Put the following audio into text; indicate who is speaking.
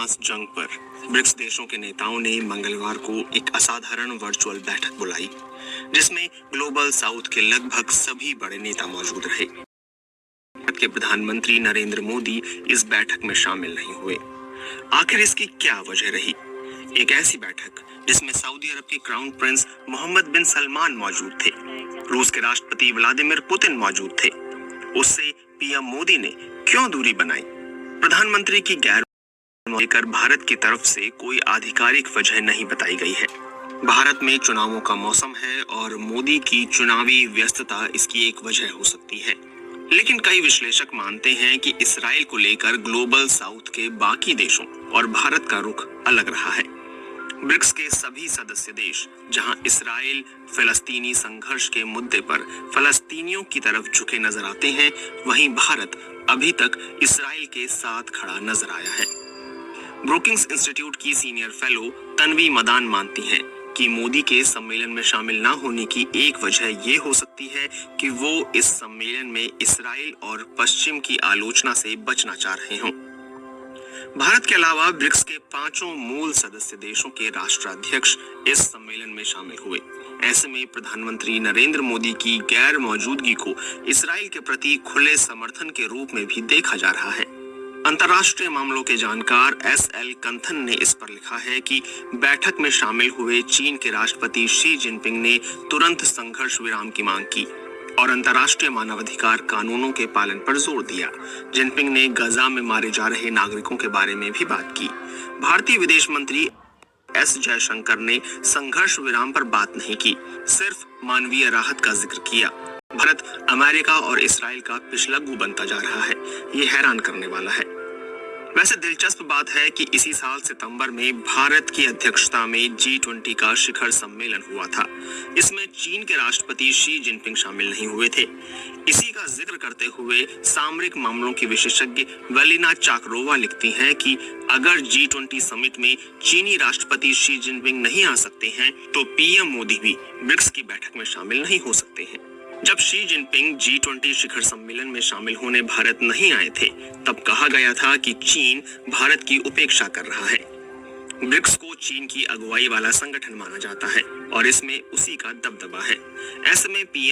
Speaker 1: मास जंग पर ब्रिक्स देशों के नेताओं ने मंगलवार को एक असाधारण वर्चुअल बैठक बुलाई, जिसमें ग्लोबल साउथ के लगभग सभी बड़े नेता मौजूद रहे। भारत के प्रधानमंत्री नरेंद्र मोदी इस बैठक में शामिल नहीं हुए। आखिर इसकी क्या वजह रही? एक ऐसी बैठक जिसमें सऊदी अरब के क्राउन प्रिंस मोहम्मद बिन सलमान मौजूद थे, रूस के राष्ट्रपति व्लादिमीर पुतिन मौजूद थे, उससे पीएम मोदी ने क्यों दूरी बनाई? प्रधानमंत्री की गैर लेकर भारत की तरफ से कोई आधिकारिक वजह नहीं बताई गई है। भारत में चुनावों का मौसम है और मोदी की चुनावी व्यस्तता इसकी एक वजह हो सकती है। लेकिन कई विश्लेषक मानते हैं कि इसराइल को लेकर ग्लोबल साउथ के बाकी देशों और भारत का रुख अलग रहा है। ब्रिक्स के सभी सदस्य देश जहां इसराइल फिलिस्तीनी संघर्ष के मुद्दे पर फलस्तीनियों की तरफ झुके नजर आते हैं, वहीं भारत अभी तक इसराइल के साथ खड़ा नजर आया है। ब्रुकिंग्स इंस्टीट्यूट की सीनियर फेलो तन्वी मदान मानती हैं कि मोदी के सम्मेलन में शामिल न होने की एक वजह ये हो सकती है कि वो इस सम्मेलन में इसराइल और पश्चिम की आलोचना से बचना चाह रहे हों। भारत के अलावा ब्रिक्स के 5 मूल सदस्य देशों के राष्ट्राध्यक्ष इस सम्मेलन में शामिल हुए। ऐसे में प्रधानमंत्री नरेंद्र मोदी की गैर मौजूदगी को इसराइल के प्रति खुले समर्थन के रूप में भी देखा जा रहा है। अंतर्राष्ट्रीय मामलों के जानकार एस.एल. कंथन ने इस पर लिखा है कि बैठक में शामिल हुए चीन के राष्ट्रपति शी जिनपिंग ने तुरंत संघर्ष विराम की मांग की और अंतर्राष्ट्रीय मानवाधिकार कानूनों के पालन पर जोर दिया। जिनपिंग ने गजा में मारे जा रहे नागरिकों के बारे में भी बात की। भारतीय विदेश मंत्री एस जयशंकर ने संघर्ष विराम पर बात नहीं की, सिर्फ मानवीय राहत का जिक्र किया। भारत अमेरिका और इसराइल का पिछलग्गू बनता जा रहा है, ये हैरान करने वाला है। वैसे दिलचस्प बात है कि इसी साल सितंबर में भारत की अध्यक्षता में G20 का शिखर सम्मेलन हुआ था। इसमें चीन के राष्ट्रपति शी जिनपिंग शामिल नहीं हुए थे। इसी का जिक्र करते हुए सामरिक मामलों की विशेषज्ञ वेलिना चाकरोवा लिखती हैं कि अगर G20 समिट में चीनी राष्ट्रपति शी जिनपिंग नहीं आ सकते हैं, तो पीएम मोदी भी ब्रिक्स की बैठक में शामिल नहीं हो सकते हैं। जब शी जिनपिंग G20 शिखर सम्मेलन में शामिल होने भारत नहीं आए थे, तब कहा गया था कि चीन भारत की उपेक्षा कर रहा है। ब्रिक्स को चीन की अगुवाई वाला संगठन माना जाता है और इसमें उसी का दबदबा है। ऐसे में पीएम